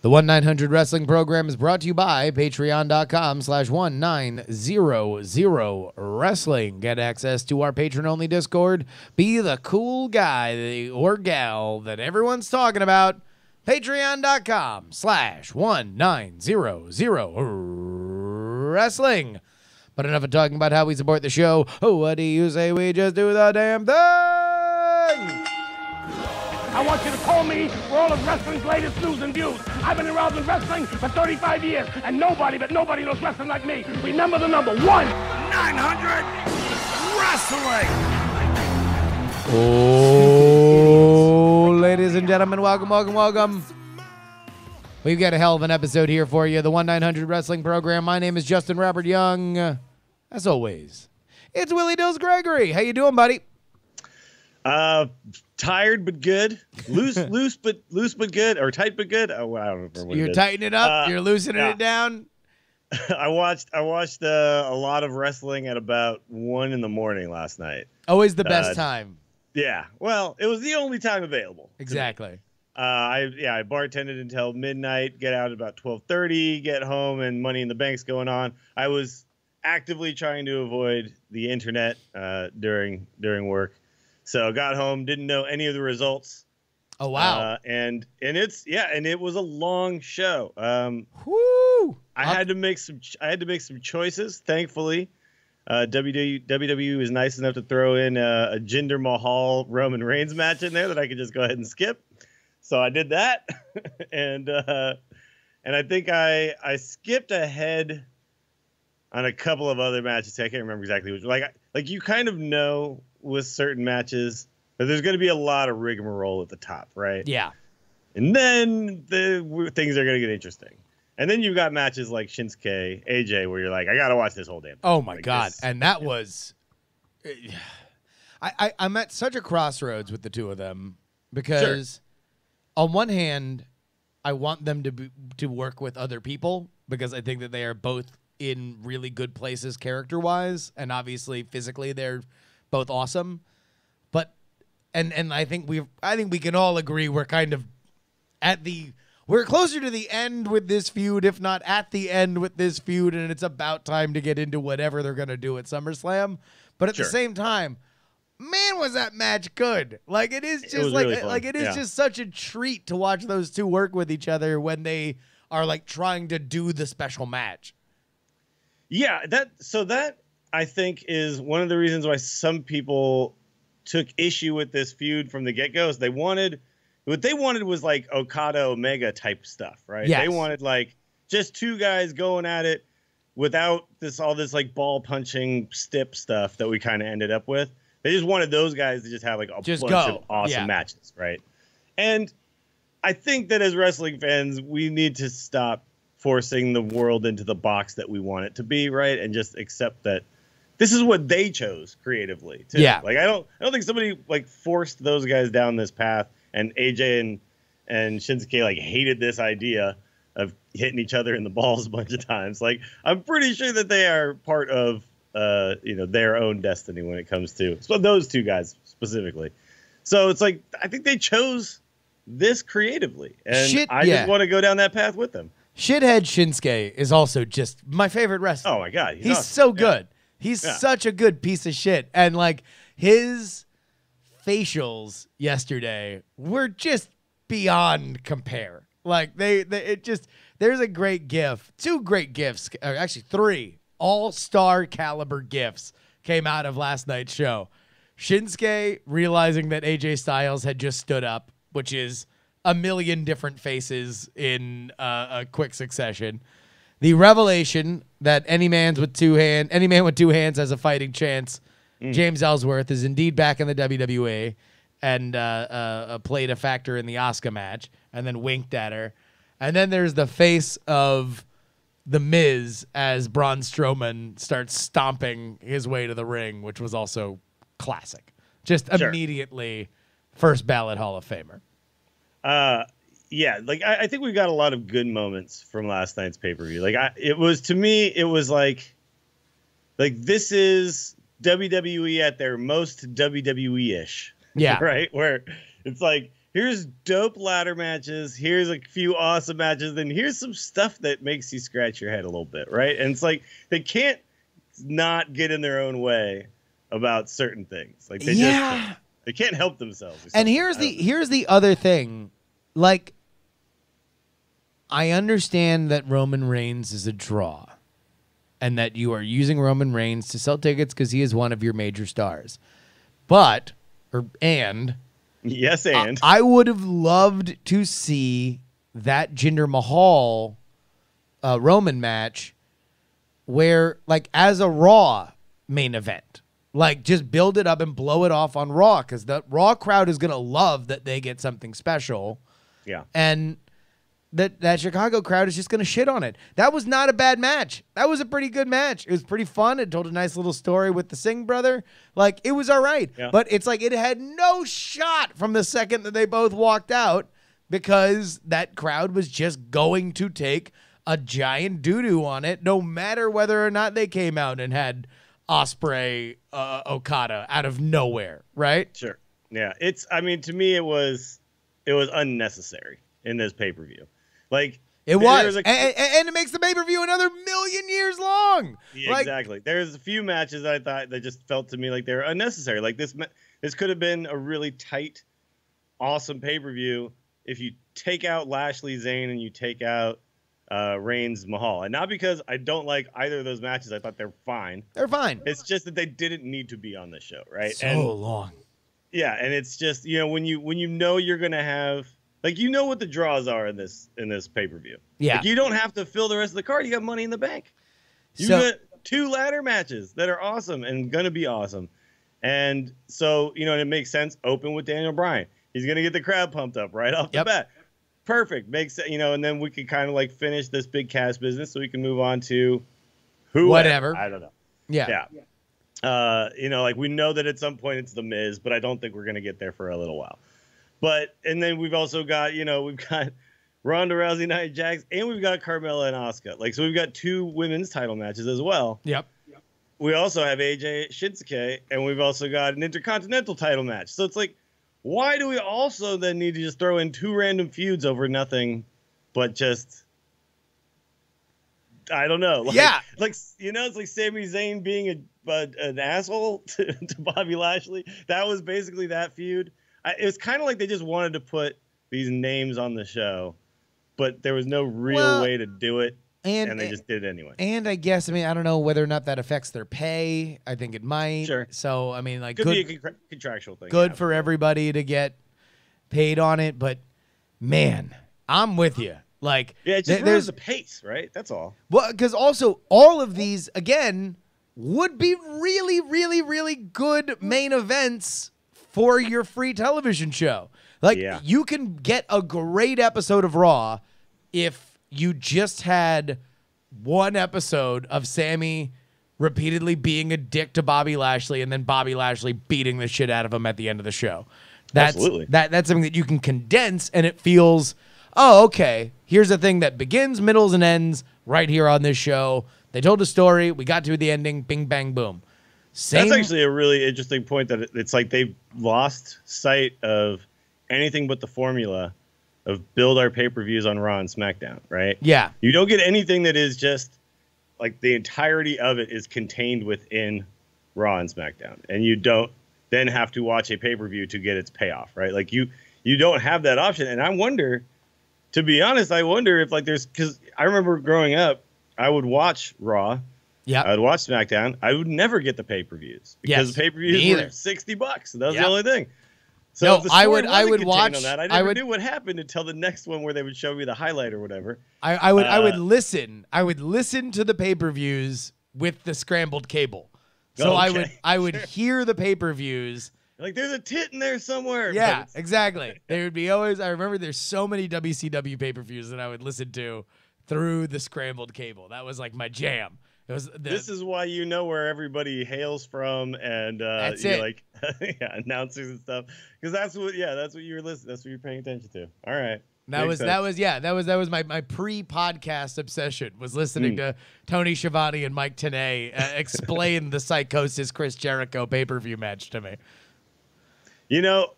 The 1-900 Wrestling program is brought to you by patreon.com/1900wrestling. Get access to our patron-only Discord. Be the cool guy or gal that everyone's talking about. Patreon.com/1900wrestling. But enough of talking about how we support the show. What do you say we just do the damn thing? I want you to call me for all of wrestling's latest news and views. I've been around in wrestling for 35 years, and nobody knows wrestling like me. Remember the number 1-900 Wrestling. Oh, ladies and gentlemen, welcome. We've got a hell of an episode here for you, the 1-900 Wrestling program. My name is Justin Robert Young. As always, it's Willie Dills Gregory. How you doing, buddy? Tired but good. Loose but good, or tight but good. Oh, I don't remember what You're tightening it up. You're loosening it down. I watched a lot of wrestling at about 1 a.m. last night. Always the best time. Yeah. Well, it was the only time available. Exactly. I bartended until midnight. Get out at about 12:30. Get home, and Money in the Bank's going on. I was actively trying to avoid the internet during work. So got home, didn't know any of the results. Oh wow! And it was a long show. Woo! I had to make some choices. Thankfully, WWE was nice enough to throw in a Jinder Mahal Roman Reigns match in there that I could just go ahead and skip. So I did that, and I think I skipped ahead on a couple of other matches. I can't remember exactly which. Like you kind of know with certain matches that there's going to be a lot of rigmarole at the top, right? Yeah. And then things are going to get interesting. And then you've got matches like Shinsuke, AJ, where you're like, I got to watch this whole damn thing. Oh, my God. And that was... I'm at such a crossroads with the two of them because on one hand, I want them to work with other people because I think that they are both in really good places character-wise, and obviously physically they're both awesome. But and I think we can all agree we're kind of we're closer to the end with this feud, if not at the end with this feud, and it's about time to get into whatever they're gonna do at SummerSlam. But at the same time, man, was that match good. Like it is just just such a treat to watch those two work with each other when they are like trying to do the special match. Yeah, that I think is one of the reasons why some people took issue with this feud from the get-go. Is what they wanted was like Okada Omega type stuff, right? Yes. They wanted like just two guys going at it without all this like ball punching stip stuff that we kind of ended up with. They just wanted those guys to just have like a bunch of awesome matches, right? And I think that as wrestling fans, we need to stop forcing the world into the box that we want it to be, right? And just accept that this is what they chose creatively, too. Yeah. Like I don't think somebody like forced those guys down this path, and AJ and Shinsuke like hated this idea of hitting each other in the balls a bunch of times. Like I'm pretty sure that they are part of their own destiny when it comes to those two guys specifically. So it's like I think they chose this creatively, and I just want to go down that path with them. Shithead Shinsuke is also just my favorite wrestler. Oh my God, he's so good. He's such a good piece of shit, and like his facials yesterday were just beyond compare. Like there's a great gif, two great gifs, actually three all-star caliber gifs came out of last night's show. Shinsuke realizing that AJ Styles had just stood up, which is a million different faces in a quick succession. The revelation that any man with two hands has a fighting chance. James Ellsworth is indeed back in the WWE and played a factor in the Asuka match and then winked at her. And then there's the face of The Miz as Braun Strowman starts stomping his way to the ring, which was also classic. Just immediately first ballot Hall of Famer. Yeah, like I think we got a lot of good moments from last night's pay-per-view. Like it was like this is WWE at their most WWE-ish. Yeah. Right? Where it's like, here's dope ladder matches. Here's a few awesome matches. Then here's some stuff that makes you scratch your head a little bit, right? And it's like they can't not get in their own way about certain things. Like they just they can't help themselves. And here's the other thing. Like, I understand that Roman Reigns is a draw and that you are using Roman Reigns to sell tickets because he is one of your major stars. But, yes, and I would have loved to see that Jinder Mahal Roman match where, like, as a Raw main event, like, just build it up and blow it off on Raw because the Raw crowd is going to love that they get something special. Yeah. And that Chicago crowd is just going to shit on it. That was not a bad match. That was a pretty good match. It was pretty fun. It told a nice little story with the Singh brother. Like, it was all right. Yeah. But it's like it had no shot from the second that they both walked out because that crowd was just going to take a giant doo-doo on it no matter whether or not they came out and had Ospreay Okada out of nowhere, right? Sure. Yeah. I mean, to me, it was unnecessary in this pay-per-view. Like, it was. And it makes the pay-per-view another million years long. Yeah, like, exactly. There's a few matches I thought that just felt to me like they were unnecessary. Like this could have been a really tight, awesome pay-per-view if you take out Lashley Zayn and you take out Reigns Mahal. And not because I don't like either of those matches. I thought they're fine. They're fine. It's just that they didn't need to be on the show, right? So long. Yeah, and it's just, you know, when you know you're gonna have, like, you know what the draws are in this pay-per-view. Yeah. Like, you don't have to fill the rest of the card. You got Money in the Bank. You got 2 ladder matches that are awesome and gonna be awesome. And so, you know, and it makes sense. Open with Daniel Bryan. He's gonna get the crowd pumped up right off the bat. Perfect. Makes sense, you know, and then we can kind of like finish this big cast business so we can move on to whatever. I don't know. Yeah. You know, like we know that at some point it's The Miz, but I don't think we're gonna get there for a little while. But, and then we've also got, you know, we've got Ronda Rousey, Nia Jax, and we've got Carmella and Asuka. Like, so we've got 2 women's title matches as well. Yep. We also have AJ Shinsuke, and we've also got an Intercontinental title match. So it's like, why do we also then need to just throw in 2 random feuds over nothing but just, I don't know. Like, like, you know, it's like Sami Zayn being an asshole to Bobby Lashley. That was basically that feud. It was kind of like they just wanted to put these names on the show, but there was no real way to do it, and they just did it anyway. And I guess, I mean, I don't know whether or not that affects their pay. I think it might. Sure. So, I mean, like, could be a contractual thing. Good for everybody to get paid on it, but man, I'm with you. Like, yeah, it just ruins the pace, right? That's all. Well, because also all of these again would be really, really, really good main events for your free television show. Like, you can get a great episode of Raw if you just had one episode of Sammy repeatedly being a dick to Bobby Lashley and then Bobby Lashley beating the shit out of him at the end of the show. Absolutely. That's something that you can condense, and it feels, oh, okay, here's a thing that begins, middles, and ends right here on this show. They told a story. We got to the ending. Bing, bang, boom. That's actually a really interesting point, that it's like they've lost sight of anything but the formula of build our pay-per-views on Raw and SmackDown, right? Yeah. You don't get anything that is just like the entirety of it is contained within Raw and SmackDown. And you don't then have to watch a pay-per-view to get its payoff, right? Like you don't have that option. And I wonder, to be honest, if like because I remember growing up, I would watch Raw. Yeah, I would watch SmackDown. I would never get the pay-per-views because the pay-per-views were $60. That was the only thing. So no, if the story I would watch on that. I never knew what happened until the next one where they would show me the highlight or whatever. I would listen. I would listen to the pay-per-views with the scrambled cable. So I would hear the pay-per-views. Like, there's a tit in there somewhere. Yeah, exactly. There would be always. I remember there's so many WCW pay-per-views that I would listen to through the scrambled cable. That was like my jam. This is why you know where everybody hails from, and like announcers and stuff, because that's what you were listening. That's what you're paying attention to. All right. That was my pre-podcast obsession, was listening to Tony Schiavone and Mike Tenay explain the Psychosis Chris Jericho pay-per-view match to me. You know,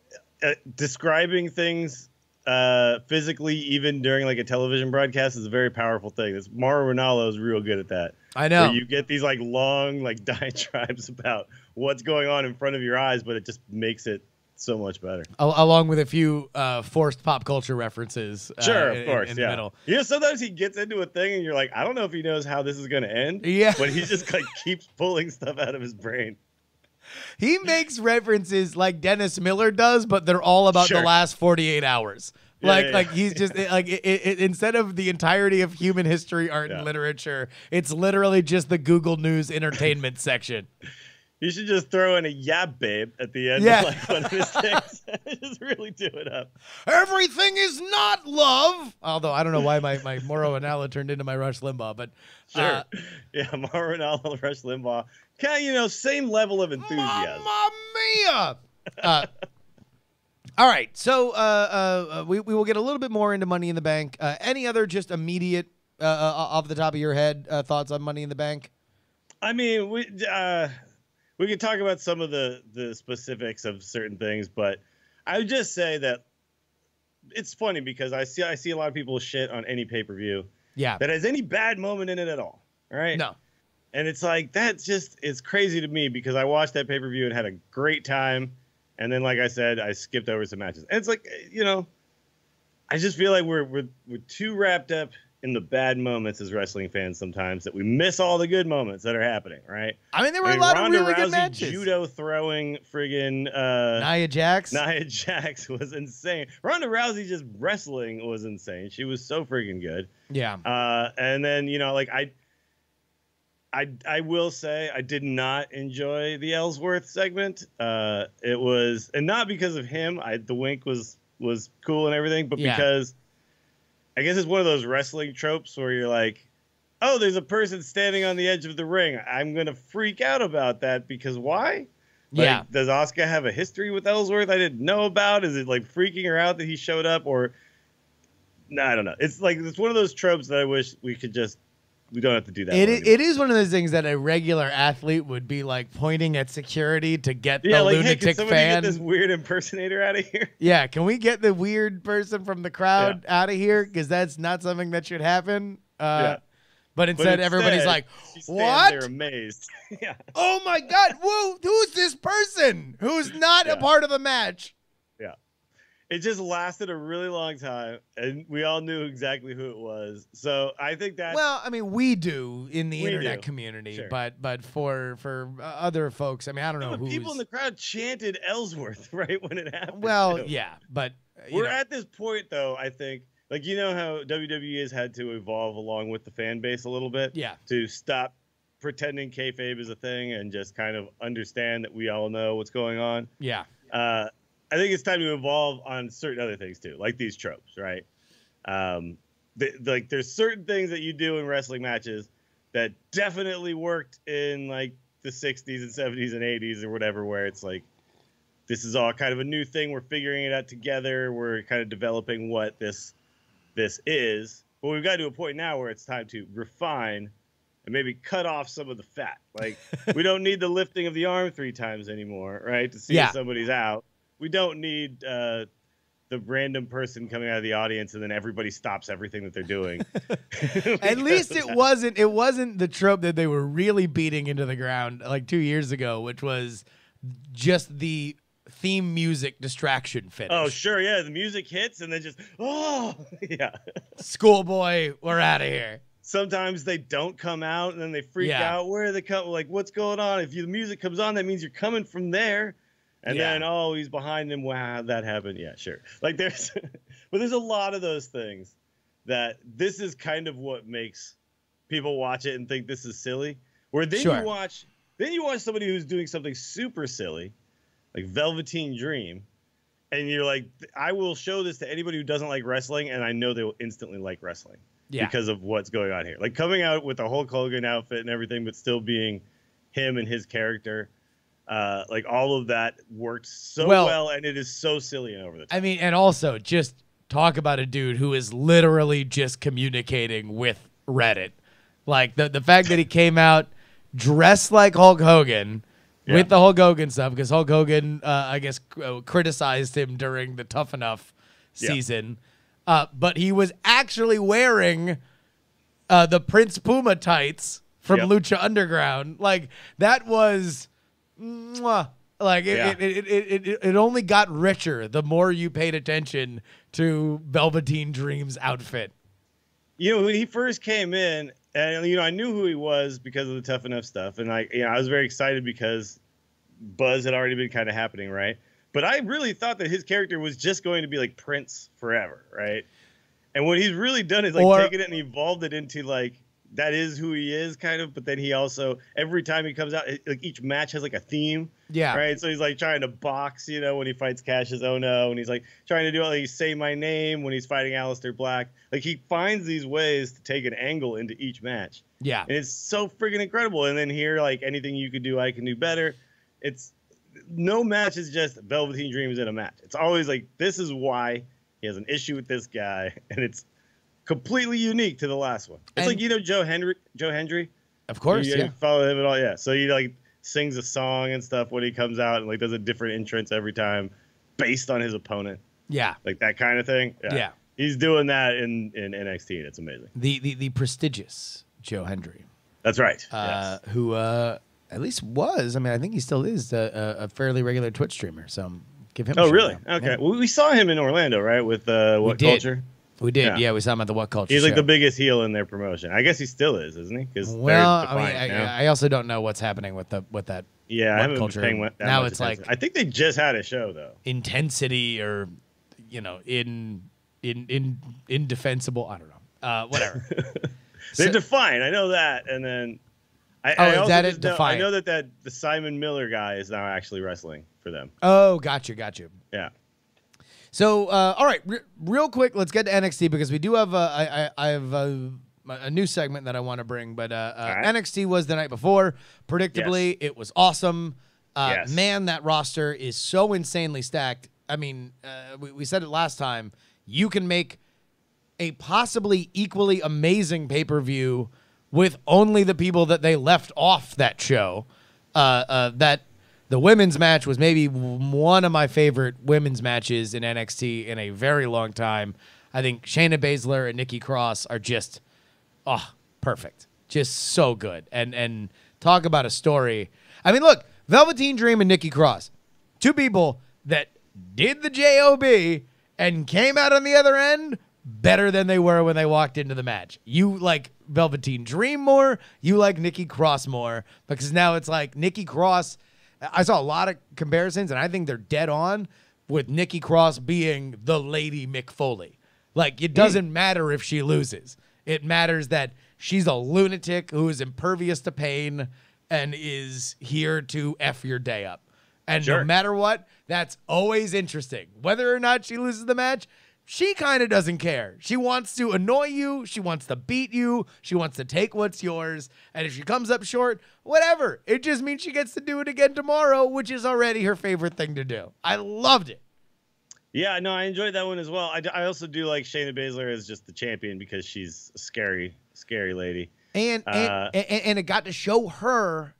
describing things physically, even during like a television broadcast, is a very powerful thing. Mauro Ranallo is real good at that. I know. Where you get these like long like diatribes about what's going on in front of your eyes, but it just makes it so much better. Along with a few forced pop culture references. Sure, of course, in the middle. You know, sometimes he gets into a thing and you're like, I don't know if he knows how this is going to end. Yeah. But he just like keeps pulling stuff out of his brain. He makes references like Dennis Miller does, but they're all about the last 48 hours. Like he's just like instead of the entirety of human history, art, and literature, it's literally just the Google News entertainment section. You should just throw in a "yap, babe" at the end of like one of his things. Just really do it up. Everything is not love. Although I don't know why my Mauro Ranallo turned into my Rush Limbaugh, but sure, Mauro Ranallo, Rush Limbaugh, kind of same level of enthusiasm. Mamma mia! All right, so we will get a little bit more into Money in the Bank. Any other just immediate, off the top of your head, thoughts on Money in the Bank? I mean, we could talk about some of the specifics of certain things, but I would just say that it's funny because I see a lot of people shit on any pay-per-view that has any bad moment in it at all. All right? No. And it's like it's crazy to me because I watched that pay-per-view and had a great time. And then, like I said, I skipped over some matches. And it's like, you know, I just feel like we're too wrapped up in the bad moments as wrestling fans sometimes that we miss all the good moments that are happening, right? I mean, there were a lot of really good matches. Judo throwing friggin' Nia Jax. Nia Jax was insane. Ronda Rousey just wrestling was insane. She was so friggin' good. Yeah. And then, you know, like I will say I did not enjoy the Ellsworth segment. It was, and not because of him. The wink was cool and everything, but because I guess it's one of those wrestling tropes where you're like, oh, there's a person standing on the edge of the ring. I'm gonna freak out about that because why? Like, does Asuka have a history with Ellsworth I didn't know about? Is it like freaking her out that he showed up, or no? I don't know. It's like it's one of those tropes that I wish we could just. We don't have to do that. It is one of those things that a regular athlete would be like pointing at security to get the like, lunatic hey, can somebody fan. Get this weird impersonator out of here. Yeah, can we get the weird person from the crowd out of here? Because that's not something that should happen. But instead, everybody's like, "What?" They're amazed. Oh my God! Whoa! Who's this person? Who's not a part of the match? Yeah. It just lasted a really long time, and we all knew exactly who it was. So I think that. Well, I mean, we do in the internet community, but for other folks, I mean, I don't know who. People in the crowd chanted Ellsworth right when it happened. Well, yeah, but we're at this point, though. I think, like, you know how WWE has had to evolve along with the fan base a little bit, to stop pretending kayfabe is a thing and just kind of understand that we all know what's going on. Yeah. I think it's time to evolve on certain other things too, like these tropes, right? Like there's certain things that you do in wrestling matches that definitely worked in like the 60s and 70s and 80s or whatever, where it's like, this is all kind of a new thing. We're figuring it out together. We're kind of developing what this is. But we've got to a point now where it's time to refine and maybe cut off some of the fat. Like we don't need the lifting of the arm 3 times anymore, right? To see if somebody's out. We don't need the random person coming out of the audience and then everybody stops everything that they're doing. At least it wasn't the trope that they were really beating into the ground like 2 years ago, which was just the theme music distraction finish. Oh, sure, yeah. The music hits and then just, Schoolboy, we're out of here. Sometimes they don't come out and then they freak out. Where are they coming? Like, what's going on? If the music comes on, that means you're coming from there. And then, oh, he's behind him. Wow, that happened. Yeah, sure. Like but there's a lot of those things that this is kind of what makes people watch it and think this is silly. Where then you watch somebody who's doing something super silly, like Velveteen Dream, and you're like, I will show this to anybody who doesn't like wrestling, and I know they will instantly like wrestling because of what's going on here. Like coming out with a Hulk Hogan outfit and everything, but still being him and his character. Like all of that worked so well, and it is so silly and over the top. I mean, and also just talk about a dude who is literally just communicating with Reddit. Like the fact that he came out dressed like Hulk Hogan, with the Hulk Hogan stuff, because Hulk Hogan, I guess, criticized him during the Tough Enough season. But he was actually wearing the Prince Puma tights from Lucha Underground. Like, that was... Mwah. Like, it only got richer the more you paid attention to Velveteen Dream's outfit. You know, when he first came in, and I knew who he was because of the Tough Enough stuff, and I was very excited because buzz had already been kind of happening, right? But I really thought that his character was just going to be like Prince forever, right? And what he's really done is like taken it and evolved it into like that is who he is, kind of. But then he also, every time he comes out, like each match has like a theme. Yeah. Right. So he's like trying to box, when he fights Cassius Ohno, and he's like trying to do it, like Say My Name when he's fighting Aleister Black. Like, he finds these ways to take an angle into each match. Yeah. And it's so freaking incredible. And then here, like, anything you could do, I can do better. It's no match is just Velveteen Dream is in a match. It's always like, this is why he has an issue with this guy, and it's completely unique to the last one. It's like, Joe Hendry. Of course, you follow him at all, yeah. So he like sings a song and stuff when he comes out, and like does a different entrance every time, based on his opponent. Yeah, like that kind of thing. Yeah. He's doing that in NXT, and it's amazing. The prestigious Joe Hendry. That's right. Yes. Who at least was. I mean, I think he still is a fairly regular Twitch streamer. So give him. Oh, really? Okay. Yeah. Well, we saw him in Orlando, right? With What Culture. We did, yeah. We saw him at the What Culture. He's show. like the biggest heel in their promotion. I guess he still is, isn't he? I also don't know what's happening with that. Yeah, I haven't Culture. been paying that now much it's attention. like I think they just had a show though. Intensity or, indefensible. I don't know. Whatever. They're Defiant. I know that, and then I also I know that the Simon Miller guy is now actually wrestling for them. Oh, got you. Yeah. So, all right, real quick, let's get to NXT because we do have I have a new segment that I want to bring. But NXT was the night before. Predictably, it was awesome. Man, that roster is so insanely stacked. I mean, we said it last time. You can make a possibly equally amazing pay-per-view with only the people that they left off that show. That the women's match was maybe one of my favorite women's matches in NXT in a very long time. I think Shayna Baszler and Nikki Cross are just, perfect. Just so good. And talk about a story. I mean, look, Velveteen Dream and Nikki Cross, two people that did the JOB and came out on the other end better than they were when they walked into the match. You like Velveteen Dream more, you like Nikki Cross more, because now it's like Nikki Cross. I saw a lot of comparisons, and I think they're dead on with Nikki Cross being the Lady Mick Foley. Like, it doesn't matter if she loses. It matters that she's a lunatic who is impervious to pain and is here to F your day up. And no matter what, that's always interesting. Whether or not she loses the match, she kind of doesn't care. She wants to annoy you. She wants to beat you. She wants to take what's yours. And if she comes up short, whatever. It just means she gets to do it again tomorrow, which is already her favorite thing to do. I loved it. Yeah, no, I enjoyed that one as well. I also do like Shayna Baszler as just the champion because she's a scary, scary lady. And it got to show her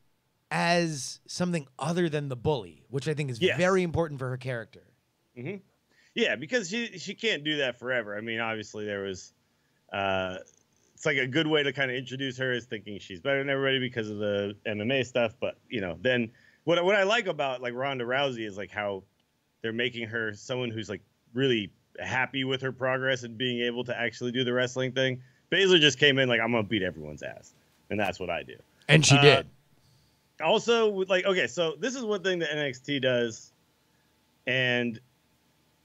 as something other than the bully, which I think is very important for her character. Mm-hmm. Yeah, because she can't do that forever. I mean, obviously there was, it's like a good way to kind of introduce her is thinking she's better than everybody because of the MMA stuff. But then what I like about like Ronda Rousey is like how they're making her someone who's like really happy with her progress and being able to actually do the wrestling thing. Baszler just came in like, I'm gonna beat everyone's ass, and that's what I do. And she did. Also, with so this is one thing that NXT does, and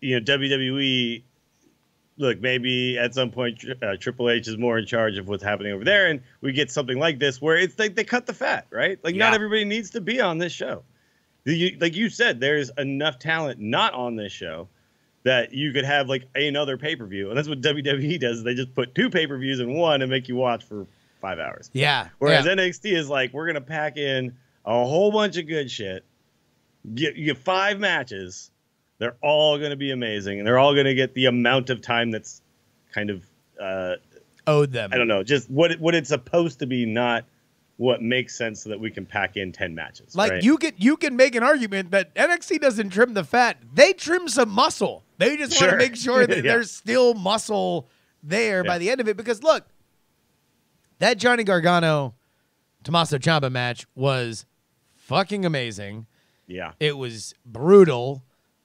WWE, look, maybe at some point Triple H is more in charge of what's happening over there, and we get something like this where it's like they cut the fat, right? Like, not everybody needs to be on this show. Like you said, there's enough talent not on this show that you could have like another pay-per-view, and that's what WWE does. They just put two pay-per-views in one and make you watch for 5 hours. Yeah. Whereas NXT is like, we're gonna pack in a whole bunch of good shit. You get 5 matches. They're all going to be amazing, and they're all going to get the amount of time that's kind of owed them. I don't know, just what it's supposed to be, not what makes sense so that we can pack in 10 matches. Like right? you can make an argument that NXT doesn't trim the fat. They trim some muscle. They just want to make sure that there's still muscle there by the end of it. Because look, that Johnny Gargano Tommaso Ciampa match was fucking amazing. Yeah. It was brutal.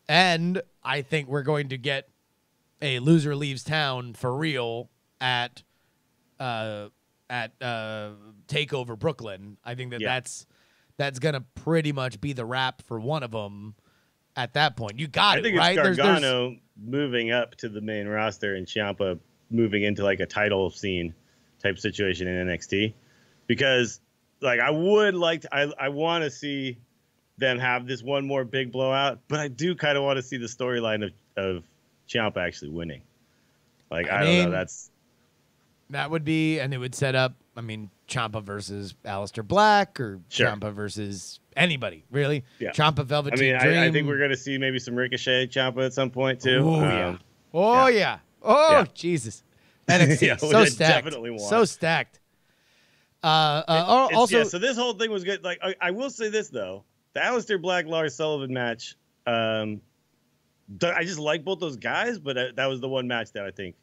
And I think we're going to get a loser leaves town for real at Takeover Brooklyn. I think that's going to pretty much be the wrap for one of them at that point. You got it, right? I think it's Gargano moving up to the main roster and Ciampa moving into like a title scene type situation in NXT. Because like I want to see them have this one more big blowout, but I do kind of want to see the storyline of Ciampa actually winning. Like I don't know, that would be, and it would set up, I mean, Ciampa versus Aleister Black or Ciampa versus anybody, really. Yeah. Ciampa Velveteen Dream. I think we're going to see maybe some Ricochet Ciampa at some point, too. Oh, yeah. Oh, Jesus. NXT, so stacked. Definitely want. So stacked. Also, so this whole thing was good. Like, I will say this, though. The Aleister Black-Lars Sullivan match, I just like both those guys, but that was the one match that I think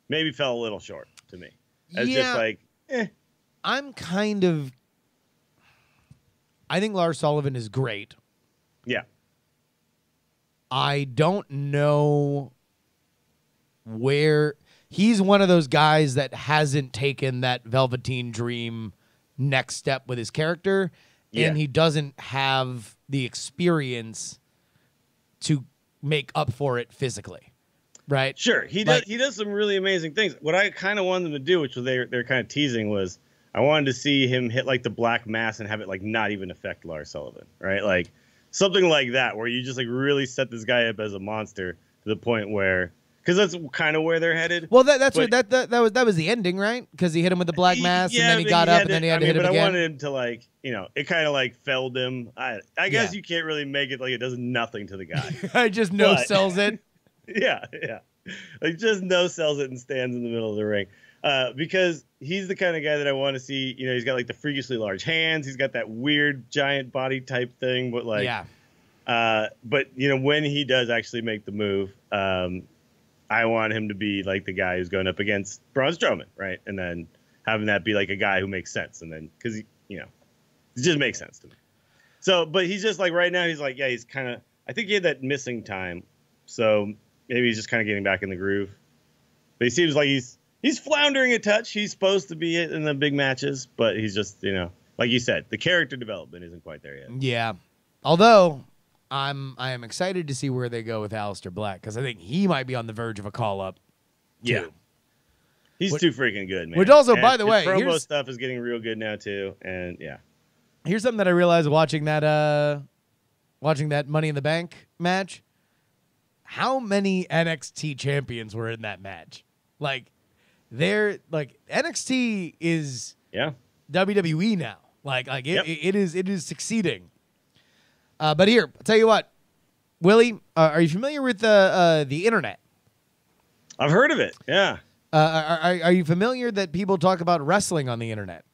maybe fell a little short to me. It's just like, I think Lars Sullivan is great. Yeah. I don't know where he's one of those guys that hasn't taken that Velveteen Dream next step with his character, and he doesn't have the experience to make up for it physically. Right. Sure. He does some really amazing things. What I kind of wanted them to do, which they're kind of teasing, was I wanted to see him hit like the Black Mass and have it like not even affect Lars Sullivan. Right. Like something like that, where you just like really set this guy up as a monster to the point where, because that's kind of where they're headed. Well, that was the ending, right? Because he hit him with the Black Mass and then he got up and then he had to hit him again. I wanted him to like, it kind of like felled him. I guess you can't really make it like it does nothing to the guy. I just sells it. Yeah. Like just sells it and stands in the middle of the ring. Because he's the kind of guy that I want to see. He's got like the freakishly large hands. He's got that weird giant body type thing. But like, but when he does actually make the move, I want him to be like the guy who's going up against Braun Strowman, right? And then having that be like a guy who makes sense. And then because it just makes sense to me. So, but he's just like right now. He's like, he's kind of. I think he had that missing time. So maybe he's just kind of getting back in the groove. But he seems like he's floundering a touch. He's supposed to be in the big matches, but he's just, like you said, the character development isn't quite there yet. Yeah. Although I am excited to see where they go with Aleister Black, because I think he might be on the verge of a call up. Yeah. He's too freaking good, man. Which also, by the way, promo stuff is getting real good now too. And here's something that I realized watching that Money in the Bank match. How many NXT champions were in that match? Like, NXT is WWE now. It is succeeding. But here, I'll tell you what, Willie, are you familiar with the internet? I've heard of it. Yeah. Are you familiar that people talk about wrestling on the internet?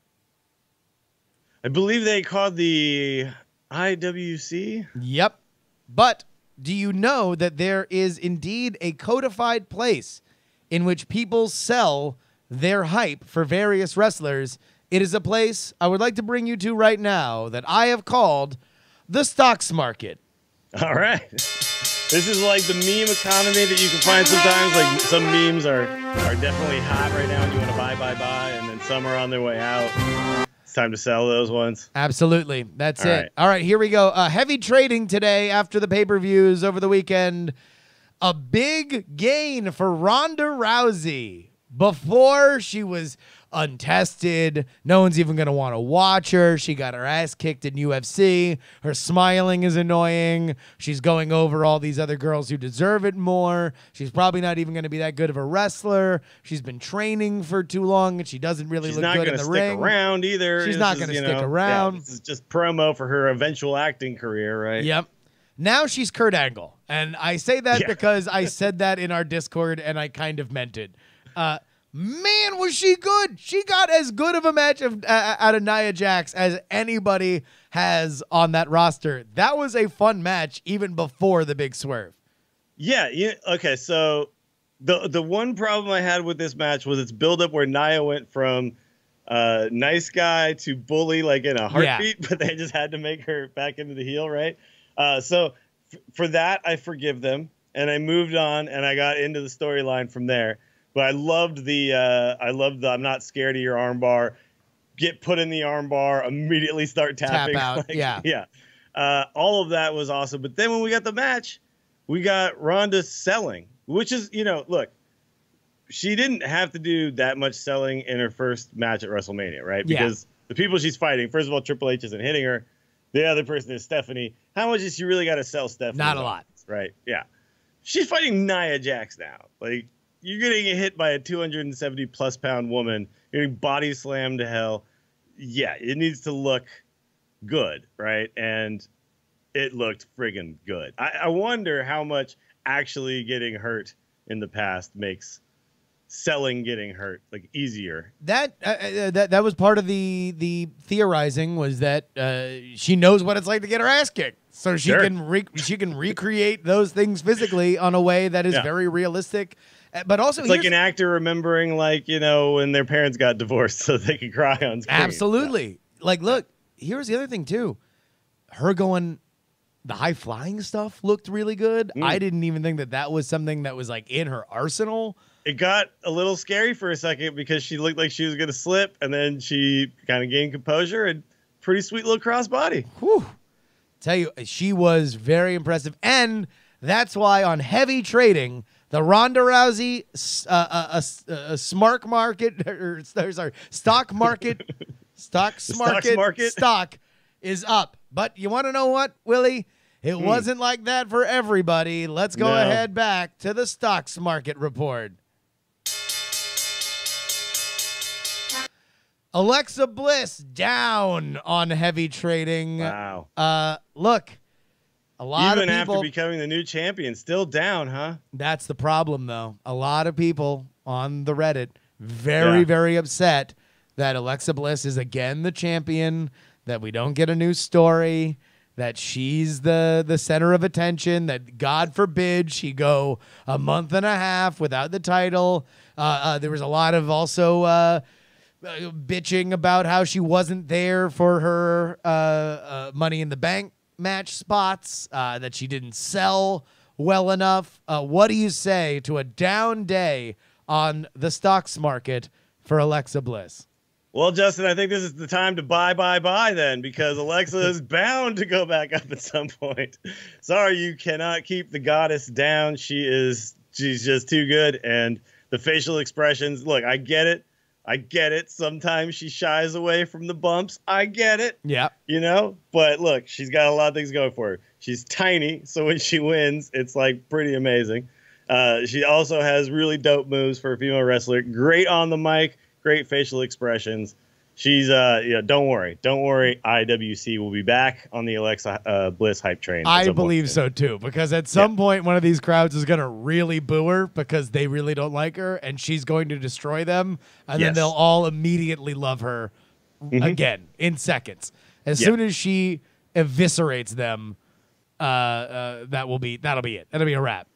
I believe they called the IWC. Yep. But do you know that there is indeed a codified place in which people sell their hype for various wrestlers? It is a place I would like to bring you to right now that I have called the Stocks Market. All right. This is like the meme economy that you can find sometimes. Like some memes are definitely hot right now and you want to buy, and then some are on their way out. It's time to sell those ones. Absolutely. That's it. All right, here we go. Heavy trading today after the pay-per-views over the weekend. A big gain for Ronda Rousey. Before, she was untested. No one's even going to want to watch her. She got her ass kicked in UFC. Her smiling is annoying. She's going over all these other girls who deserve it more. She's probably not even going to be that good of a wrestler. She's been training for too long, and she doesn't really look good in the ring. She's not going to stick around either. She's not going to stick around. Yeah, this is just promo for her eventual acting career, right? Yep. Now she's Kurt Angle. And I say that because I said that in our Discord, and I kind of meant it. man, was she good. She got as good of a match out of Nia Jax as anybody has on that roster. That was a fun match even before the big swerve. Yeah. Okay. So the one problem I had with this match was its buildup where Nia went from nice guy to bully like in a heartbeat, but they just had to make her back into the heel, right? So for that, I forgive them, and I moved on, and I got into the storyline from there. But I loved the I'm not scared of your armbar. Get put in the armbar, immediately start tapping. Tap out, yeah. All of that was awesome. But then when we got the match, we got Ronda selling, which is, look, she didn't have to do that much selling in her first match at WrestleMania, right? Because the people she's fighting, first of all, Triple H isn't hitting her. The other person is Stephanie. How much has she really got to sell Stephanie? Not a lot. Right, yeah. She's fighting Nia Jax now. Like, you're getting hit by a 270-plus pound woman. You're getting body slammed to hell. Yeah, it needs to look good, right? And it looked friggin' good. I wonder how much actually getting hurt in the past makes selling getting hurt like easier. That was part of the theorizing, was that she knows what it's like to get her ass kicked, so she can recreate those things physically on a way that is very realistic. But also, it's like an actor remembering, like, when their parents got divorced so they could cry on screen. Absolutely. Like, look, here's the other thing too. Her going. The high flying stuff looked really good. I didn't even think that was something that was like in her arsenal. It got a little scary for a second because she looked like she was going to slip, and then she kind of gained composure and pretty sweet little crossbody. Whew. Tell you, she was very impressive. And that's why on Heavy Trading, the Ronda Rousey stock market stock is up. But you want to know what, Willie? It wasn't like that for everybody. Let's go ahead back to the stocks market report. Alexa Bliss down on Heavy Trading. Wow. Look, a lot even of people, after becoming the new champion, still down, huh? That's the problem, though. A lot of people on the Reddit very upset that Alexa Bliss is again the champion, that we don't get a new story, that she's the center of attention, that God forbid she go a month and a half without the title. There was a lot of also bitching about how she wasn't there for her Money in the Bank match spots, that she didn't sell well enough. What do you say to a down day on the stocks market for Alexa Bliss? Well, Justin, I think this is the time to buy then, because Alexa is bound to go back up at some point. Sorry, you cannot keep the goddess down. She's just too good. And the facial expressions, look, I get it. Sometimes she shies away from the bumps. I get it. Yeah. But look, she's got a lot of things going for her. She's tiny, so when she wins, it's like pretty amazing. She also has really dope moves for a female wrestler. Great on the mic. Great facial expressions. She's don't worry. IWC will be back on the Alexa Bliss hype train. I believe so too, because at some point one of these crowds is going to really boo her because they really don't like her, and she's going to destroy them, and then they'll all immediately love her again in seconds. As soon as she eviscerates them, that'll be it. That'll be a wrap.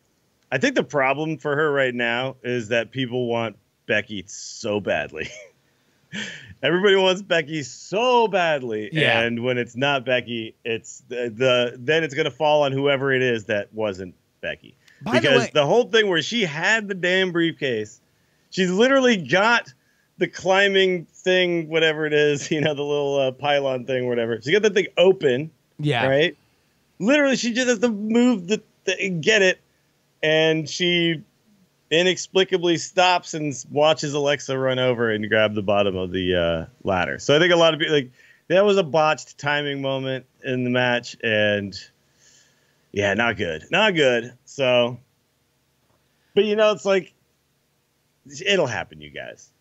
I think the problem for her right now is that people want Becky so badly. Everybody wants Becky so badly, and when it's not Becky, it's then it's going to fall on whoever it is that wasn't Becky. Because the whole thing where she had the damn briefcase, she's literally got the climbing thing, whatever it is, the little pylon thing, whatever. She got that thing open, right? Literally, she just has to move get it, and she inexplicably stops and watches Alexa run over and grab the bottom of the ladder. So I think a lot of people, that was a botched timing moment in the match, and not good. So, but it's like, it'll happen, you guys.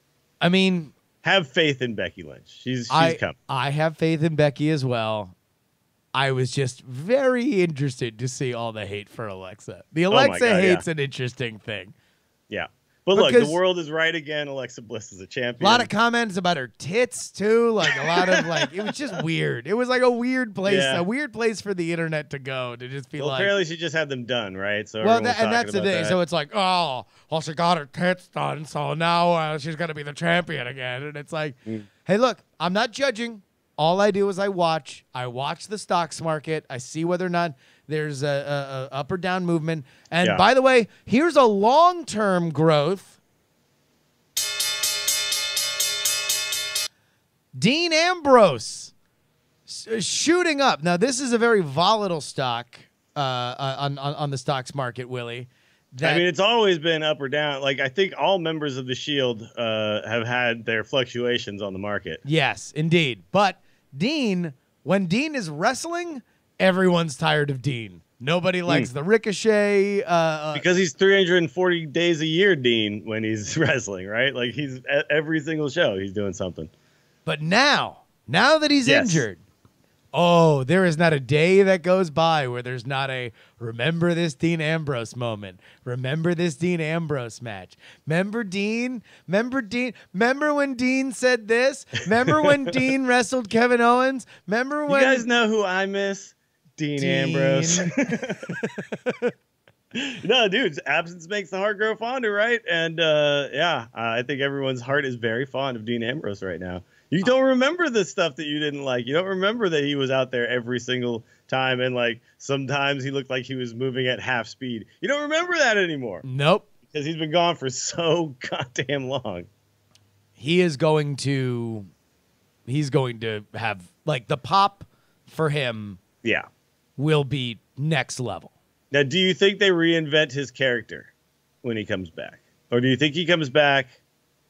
I mean, have faith in Becky Lynch. She's coming. I have faith in Becky as well. I was just very interested to see all the hate for Alexa. The Alexa hate's an interesting thing. Yeah. But look, the Because- world is right again. Alexa Bliss is a A champion. lot of comments about her tits too, like a lot of like it was just weird. It was like a weird place, Yeah. a weird place for the internet to go to just be Well, like. apparently she just had them done, right? So Well, everyone's and that's the talking about thing. that. So it's like, oh, well, she got her tits done, so now she's gonna be the champion again. And it's like, hey, look, I'm not judging. All I do is I watch. I watch the stocks market. I see whether or not there's a up or down movement. And Yeah. by the way, here's a long-term growth. Dean Ambrose shooting up. Now, this is a very volatile stock on the stocks market, Willie. I mean, it's always been up or down. Like, I think all members of the Shield have had their fluctuations on the market. Yes, indeed. But Dean, when Dean is wrestling, everyone's tired of Dean. Nobody likes the Ricochet. Because he's 340 days a year, Dean, when he's wrestling, right? Like, he's at every single show, he's doing something. But now that he's Yes. injured, oh, there is not a day that goes by where there's not a remember this Dean Ambrose moment. Remember this Dean Ambrose match. Remember Dean? Remember when Dean said this? Remember when Dean wrestled Kevin Owens? Remember when You guys know who I miss? Dean Ambrose. No, dude, absence makes the heart grow fonder, right? And I think everyone's heart is very fond of Dean Ambrose right now. You don't remember the stuff that you didn't like. You don't remember that he was out there every single time, and like sometimes he looked like he was moving at half speed. You don't remember that anymore Nope. because he's been gone for so goddamn long. He's going to have like the pop for him Yeah. will be next level. Now, do you think they reinvent his character when he comes back? Or do you think he comes back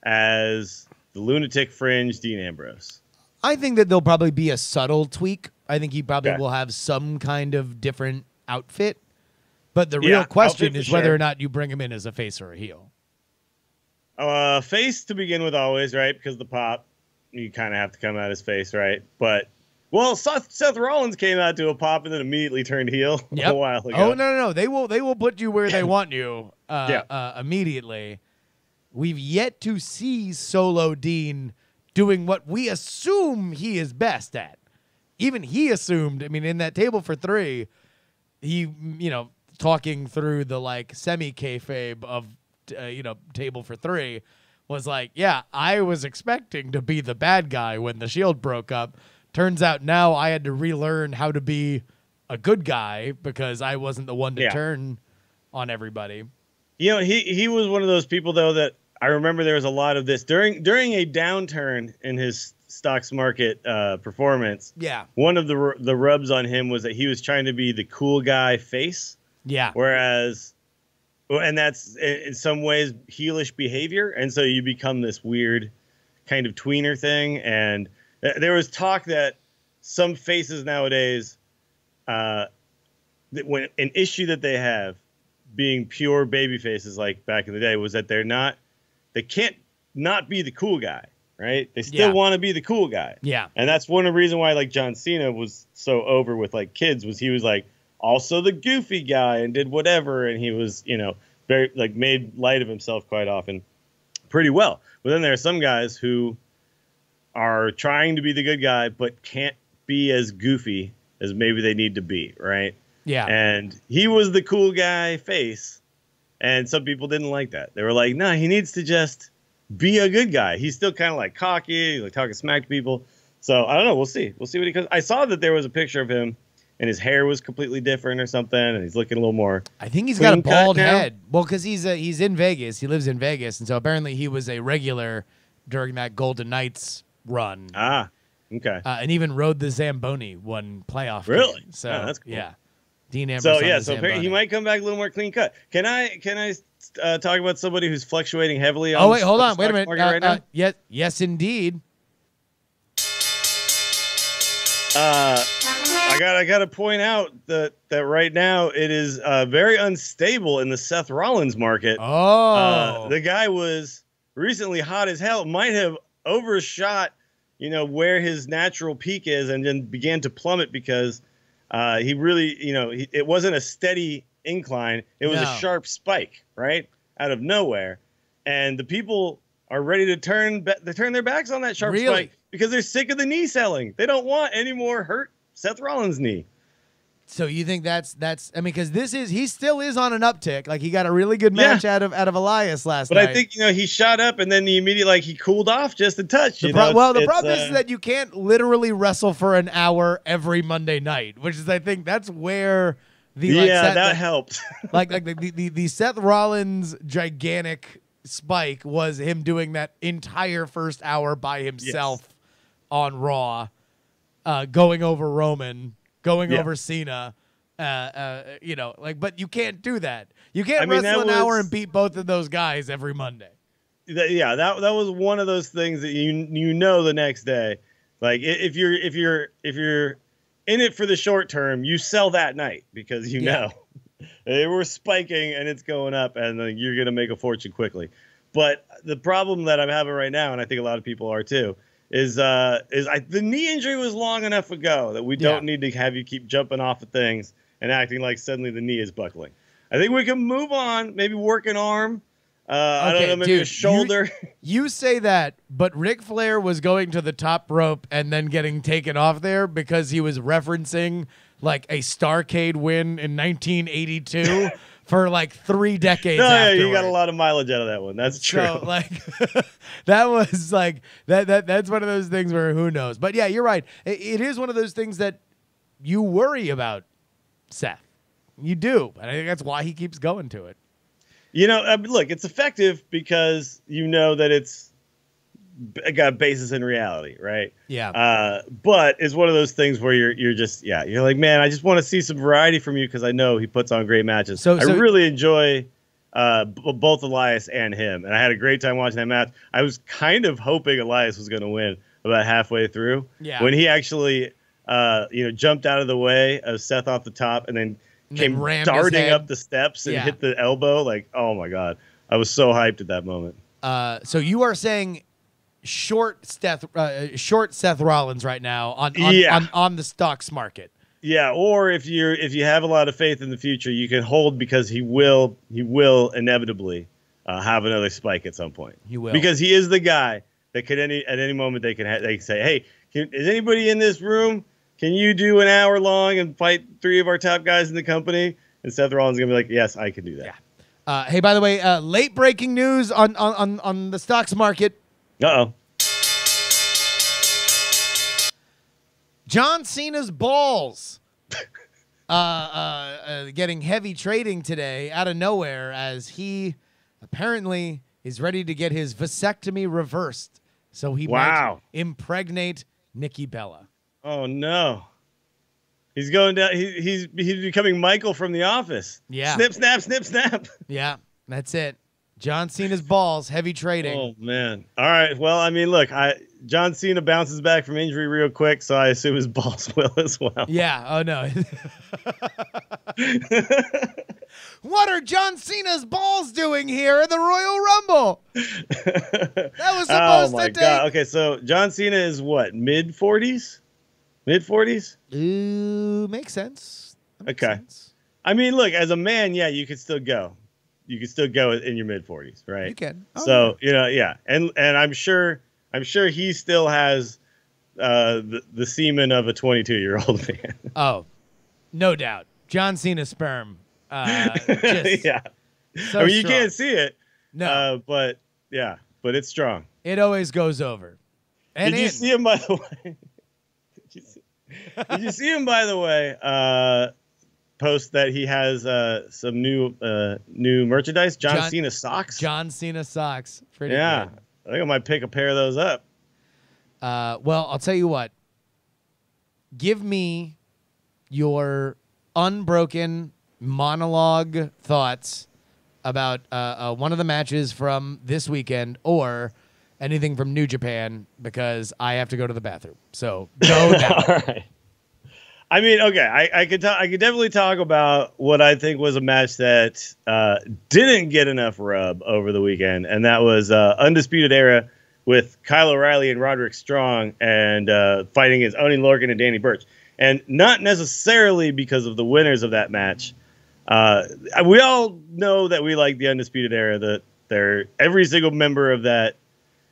as the lunatic fringe Dean Ambrose? I think that there'll probably be a subtle tweak. I think he probably Okay. will have some kind of different outfit. But the Yeah, real question outfit for is whether sure. or not you bring him in as a face or a heel. Face to begin with always, right? Because the pop, you kind of have to come out as face, right? But, well, Seth Rollins came out to a pop and then immediately turned heel a while ago. Oh, no. They will put you where they want you Yeah. immediately. We've yet to see Solo Dean doing what we assume he is best at. Even he assumed, I mean, in that table for three, he, talking through the like semi-kayfabe of, table for three was like, yeah, I was expecting to be the bad guy when the Shield broke up. Turns out now I had to relearn how to be a good guy because I wasn't the one to turn on everybody. He was one of those people, though, that I remember there was a lot of this during a downturn in his stocks market performance. Yeah. One of the rubs on him was that he was trying to be the cool guy face. Yeah. Whereas, and that's in some ways heelish behavior. And so you become this weird kind of tweener thing. And there was talk that some faces nowadays, that when an issue that they have being pure baby faces like back in the day was that they can't not be the cool guy, right? They still want to be the cool guy. Yeah. And that's one of the reasons why like John Cena was so over with like kids was he was like also the goofy guy and did whatever. And he was, very like made light of himself quite often pretty well. But then there are some guys who are trying to be the good guy, but can't be as goofy as maybe they need to be. Right. Yeah. And he was the cool guy face. And some people didn't like that. They were like, no, he needs to just be a good guy. He's still kind of like cocky, like talking smack to people. So I don't know. We'll see. We'll see what he comes. I saw that there was a picture of him and his hair was completely different or something. And he's looking a little more. I think he's got a clean cut bald now. head. Well, because he's in Vegas. He lives in Vegas. And so apparently he was a regular during that Golden Knights run. Ah, okay. And even rode the Zamboni one playoff Really? game. So Oh, that's cool. yeah. Dean Ambrose. So on yeah, the so Zamboni. he might come back a little more clean cut. Can I talk about somebody who's fluctuating heavily on Oh, wait, hold the on. Wait a stock minute. market right now? Yes, indeed. I got to point out that right now it is very unstable in the Seth Rollins market. Oh. The guy was recently hot as hell. Might have overshot, where his natural peak is, and then began to plummet because he really, it wasn't a steady incline. It was a sharp spike, right, out of nowhere. and the people are ready to turn their backs on that sharp Really? spike because they're sick of the knee selling. They don't want any more hurt Seth Rollins knee. So you think that's I mean, because he still is on an uptick. Like, he got a really good match out of Elias last night. But I think, he shot up and then he immediately he cooled off just a touch. The problem is that you can't literally wrestle for an hour every Monday night, which is, I think that's where that helped. the Seth Rollins gigantic spike was him doing that entire first hour by himself on Raw, going over Roman, going over Cena, but you can't do that. You can't wrestle an hour and beat both of those guys every Monday. That was one of those things that the next day, like if you're in it for the short term, you sell that night because they were spiking and it's going up and you're gonna make a fortune quickly. But the problem that I'm having right now, and I think a lot of people are too, is the knee injury was long enough ago that we don't need to have you keep jumping off of things and acting like suddenly the knee is buckling. I think we can move on, maybe work an arm. I don't know, maybe a shoulder. You say that, but Ric Flair was going to the top rope and then getting taken off there because he was referencing like a Starrcade win in 1982 for like 3 decades. You got a lot of mileage out of that one. That's true. So, that was like that's one of those things where who knows. But yeah, you're right. It is one of those things that you worry about Seth. You do. And I think that's why he keeps going to it. Look, it's effective because that it's got a basis in reality, right? Yeah. But it's one of those things where you're like, man, I just want to see some variety from you because I know he puts on great matches. So I really enjoy both Elias and him, and I had a great time watching that match. I was kind of hoping Elias was going to win about halfway through. Yeah. When he actually, jumped out of the way of Seth off the top and then came darting up the steps and hit the elbow. Like, oh my God. I was so hyped at that moment. So you are saying short Seth Rollins right now on the stocks market. Yeah, or if you have a lot of faith in the future, you can hold because he will inevitably have another spike at some point. He will, because he is the guy that could at any moment they can say, hey, is anybody in this room? Can you do an hour long and fight 3 of our top guys in the company? And Seth Rollins is gonna be like, yes, I can do that. Yeah. Hey, by the way, late breaking news on the stocks market. Uh-oh. John Cena's balls getting heavy trading today out of nowhere as he apparently is ready to get his vasectomy reversed. So he might impregnate Nikki Bella. Oh, no. He's going down. He's becoming Michael from The Office. Yeah. Snip, snap, snip, snap. Yeah, that's it. John Cena's balls, heavy trading. Oh, man. All right. Well, I mean, look, John Cena bounces back from injury real quick, so I assume his balls will as well. Yeah. Oh, no. What are John Cena's balls doing here in the Royal Rumble? That was supposed to take... God. Okay, so John Cena is what, mid-40s? Mid-40s? Makes sense. Makes sense. Okay. I mean, look, as a man, yeah, you could still go. You could still go in your mid-40s, right? You can. Oh, so, yeah. And I'm sure he still has the semen of a 22-year-old man. Oh, no doubt. John Cena's sperm. Yeah. So I mean, you strong. can't see it. No. But it's strong. It always goes over. And Did you see him, by the way? Did you see him, by the way, post that he has some new merchandise? John Cena socks? John Cena socks. Pretty good. I think I might pick a pair of those up. Well, I'll tell you what. Give me your unbroken monologue thoughts about one of the matches from this weekend or anything from New Japan, because I have to go to the bathroom. So go now. All right. I mean, okay, I could definitely talk about what I think was a match that didn't get enough rub over the weekend, and that was Undisputed Era with Kyle O'Reilly and Roderick Strong and fighting against Oney Lorcan and Danny Burch. And not necessarily because of the winners of that match. We all know that we like the Undisputed Era, the Every single member of that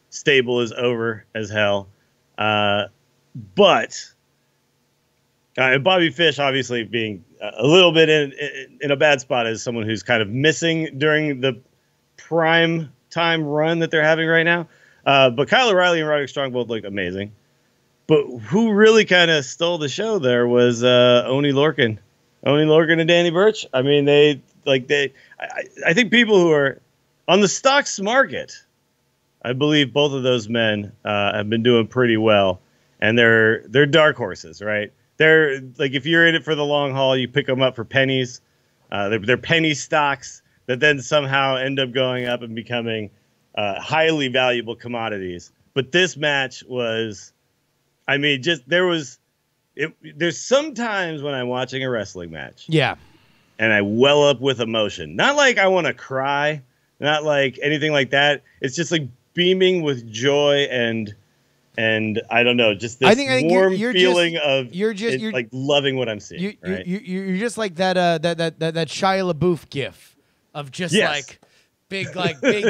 stable is over as hell. But Bobby Fish, obviously being a little bit in a bad spot as someone who's kind of missing during the prime time run that they're having right now. But Kyle O'Reilly and Roderick Strong both looked amazing. But who really kind of stole the show there was Oney Lorcan. Oney Lorcan and Danny Burch. I mean, I think people who are on the stocks market, I believe both of those men have been doing pretty well. And they're dark horses, right? They're like, if you're in it for the long haul, you pick them up for pennies. They're penny stocks that then somehow end up going up and becoming highly valuable commodities. But this match was, I mean, there's sometimes when I'm watching a wrestling match. Yeah. And I well up with emotion. Not like I want to cry, not like anything like that. It's just like beaming with joy and I don't know, just this warm feeling of you're like loving what I'm seeing. You're just like that Shia LaBeouf gif of just like big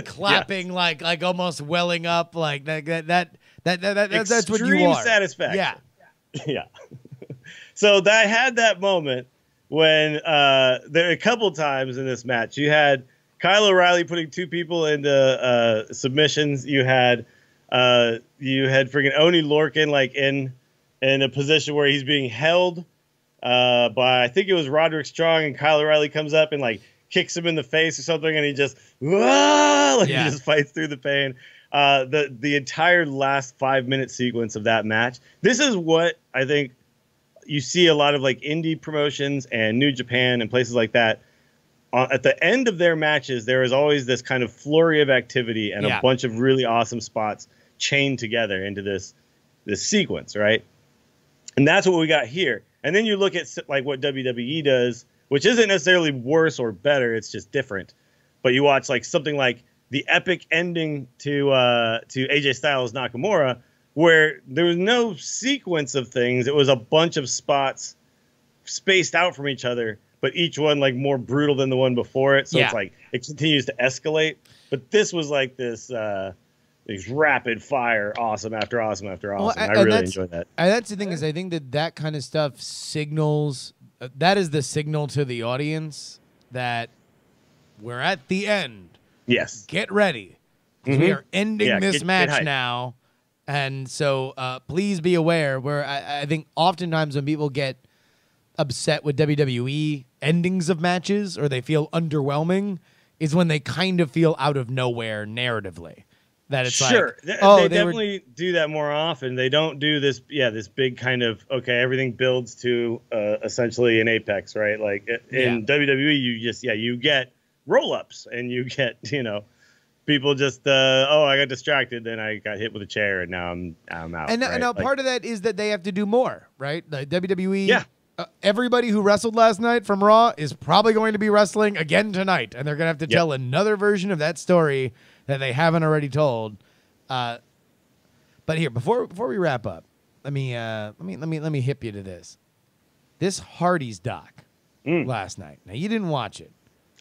clapping, yes. like almost welling up, like that's what you are. Satisfaction. Yeah. So I had that moment when there a couple times in this match you had Kyle O'Reilly putting two people into submissions. You had friggin' Oney Lorcan like in a position where he's being held by, I think it was Roderick Strong, and Kyle O'Reilly comes up and like kicks him in the face or something, and he just he just fights through the pain. The entire last 5-minute sequence of that match. This is what I think you see a lot of like indie promotions and New Japan and places like that. At the end of their matches, there is always this kind of flurry of activity and a bunch of really awesome spots chained together into this sequence, right? And that's what we got here. And then you look at like what WWE does, which isn't necessarily worse or better, it's just different. But you watch like something like the epic ending to AJ Styles Nakamura, where there was no sequence of things. It was a bunch of spots spaced out from each other, but each one like more brutal than the one before it. So it's like it continues to escalate. But this was like this rapid fire, awesome after awesome after awesome. I really enjoyed that. And that's the thing is, I think that kind of stuff signals. That is the signal to the audience that we're at the end. Yes. Get ready. We are ending this match now. And so please be aware where I think oftentimes when people get upset with WWE endings of matches or they feel underwhelming is when they kind of feel out of nowhere narratively. That it's they definitely do that more often. They don't do this big kind of, okay, everything builds to essentially an apex, right? Like in WWE, you get roll-ups and you get, people just, I got distracted, then I got hit with a chair and now I'm out. And right? now part of that is that they have to do more, right? The WWE, everybody who wrestled last night from Raw is probably going to be wrestling again tonight, and they're going to have to tell another version of that story that they haven't already told. But here, before we wrap up, let me hip you to this. This Hardy's doc last night. Now you didn't watch it.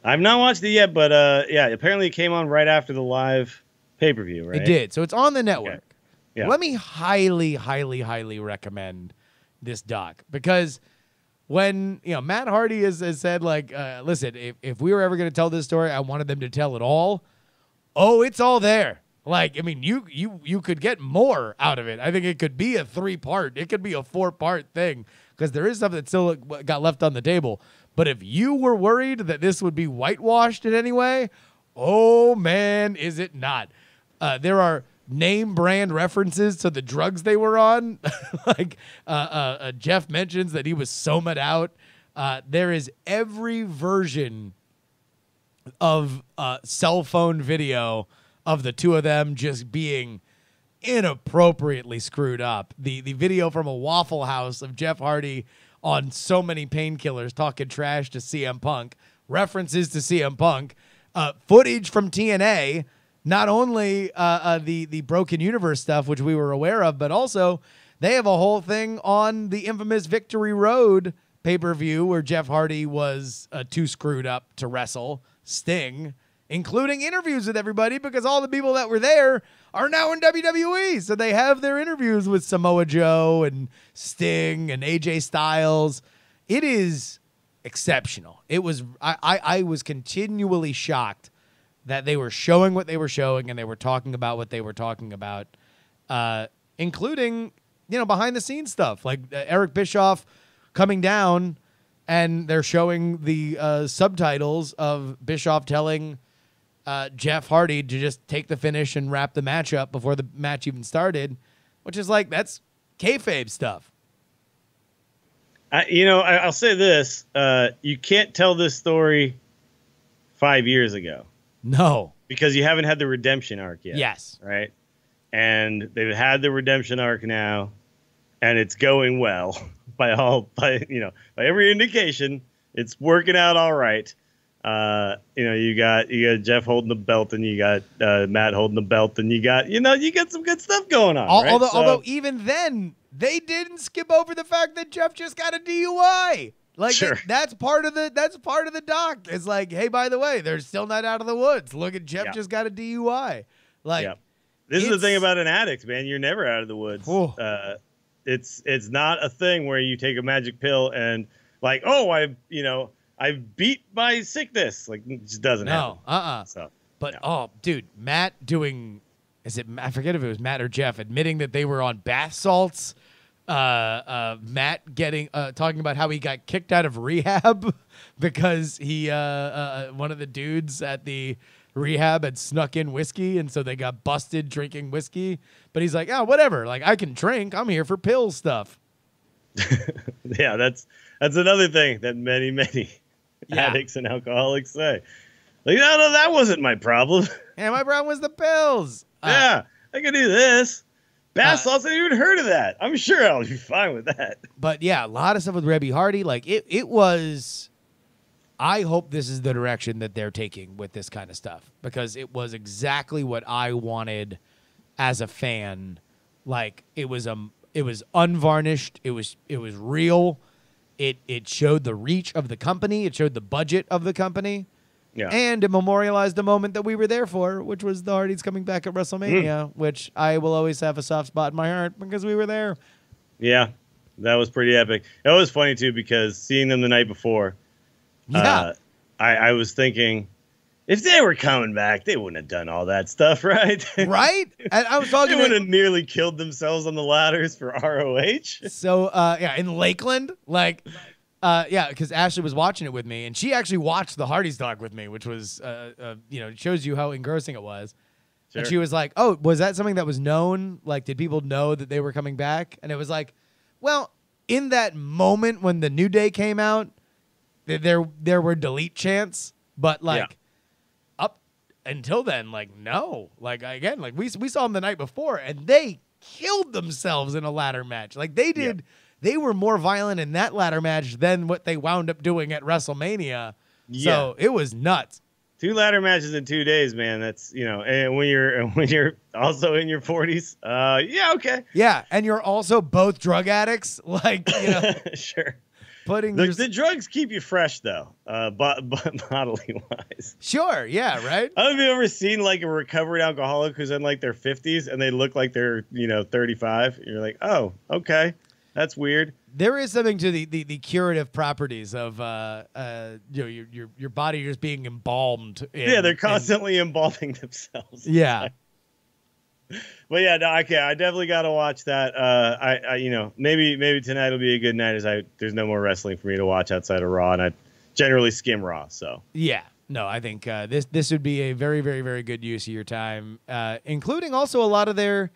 I've not watched it yet, but apparently it came on right after the live pay-per-view, right? It did. So it's on the network. Okay. Yeah. Let me highly, highly, highly recommend this doc because when Matt Hardy has said like, listen, if we were ever going to tell this story, I wanted them to tell it all. Oh, it's all there. Like, I mean, you could get more out of it. I think it could be a 3-part. It could be a 4-part thing because there is stuff that still got left on the table. But if you were worried that this would be whitewashed in any way, oh, man, is it not. There are name brand references to the drugs they were on. Like Jeff mentions that he was somaed out. There is every version of cell phone video of the two of them just being inappropriately screwed up. The video from a Waffle House of Jeff Hardy on so many painkillers talking trash to CM Punk, references to CM Punk, footage from TNA, not only the Broken Universe stuff, which we were aware of, but also they have a whole thing on the infamous Victory Road pay-per-view where Jeff Hardy was too screwed up to wrestle Sting, including interviews with everybody because all the people that were there are now in WWE. So they have their interviews with Samoa Joe and Sting and AJ Styles. It is exceptional. It was I was continually shocked that they were showing what they were showing and they were talking about what they were talking about, including, behind the scenes stuff like Eric Bischoff coming down and they're showing the subtitles of Bischoff telling Jeff Hardy to just take the finish and wrap the match up before the match even started, which is like, that's kayfabe stuff. I'll say this. You can't tell this story 5 years ago. No. Because you haven't had the redemption arc yet. Yes. Right? And they've had the redemption arc now, and it's going well by every indication. It's working out all right. You got Jeff holding the belt, and you got Matt holding the belt, and you got some good stuff going on. Although even then they didn't skip over the fact that Jeff just got a DUI. Like, sure. That's part of the doc. It's like, hey, by the way, they're still not out of the woods. Look at Jeff just got a DUI. Like, this is the thing about an addict, man. You're never out of the woods. It's not a thing where you take a magic pill and like, oh, I beat my sickness. Like, it just doesn't happen. So, oh, dude, Matt doing, I forget if it was Matt or Jeff admitting that they were on bath salts. Matt talking about how he got kicked out of rehab because he one of the dudes at the rehab had snuck in whiskey, and so they got busted drinking whiskey. But he's like, oh, whatever. Like, I can drink. I'm here for pill stuff. Yeah, that's another thing that many addicts and alcoholics say. Like, no, that wasn't my problem. Yeah, my problem was the pills. I could do this. Bath salts, I haven't even heard of that. I'm sure I'll be fine with that. But yeah, a lot of stuff with Rebby Hardy. Like, it was. I hope this is the direction that they're taking with this kind of stuff, because it was exactly what I wanted as a fan. Like, it was unvarnished. It was real. It showed the reach of the company. It showed the budget of the company. Yeah. And it memorialized the moment that we were there for, which was the Hardys coming back at WrestleMania, which I will always have a soft spot in my heart because we were there. Yeah, that was pretty epic. It was funny, too, because seeing them the night before, I was thinking, if they were coming back, they wouldn't have done all that stuff, right? Right? And I was talking they would have nearly killed themselves on the ladders for ROH. So, in Lakeland, like... because Ashley was watching it with me, and she actually watched the Hardys talk with me, which was, it shows you how engrossing it was. Sure. And she was like, oh, was that something that was known? Like, did people know that they were coming back? And it was like, well, in that moment when the New Day came out, there were delete chants, but up until then, like, no. Like, again, like we saw them the night before, and they killed themselves in a ladder match. Like, they did... Yep. They were more violent in that ladder match than what they wound up doing at WrestleMania. Yeah. So it was nuts. 2 ladder matches in 2 days, man. That's, and when you're also in your 40s, okay. Yeah, and you're also both drug addicts, like, Sure. The drugs keep you fresh, though, bodily wise. Sure, yeah, right? I don't know if you've ever seen, like, a recovered alcoholic who's in, like, their 50s, and they look like they're, 35. You're like, oh, okay. That's weird. There is something to the curative properties of your body just being embalmed. They're constantly embalming themselves. Yeah. But yeah, no, I definitely got to watch that. Maybe tonight will be a good night as there's no more wrestling for me to watch outside of Raw, and I generally skim Raw. So yeah. No, I think this would be a very, very, very good use of your time, including also a lot of their.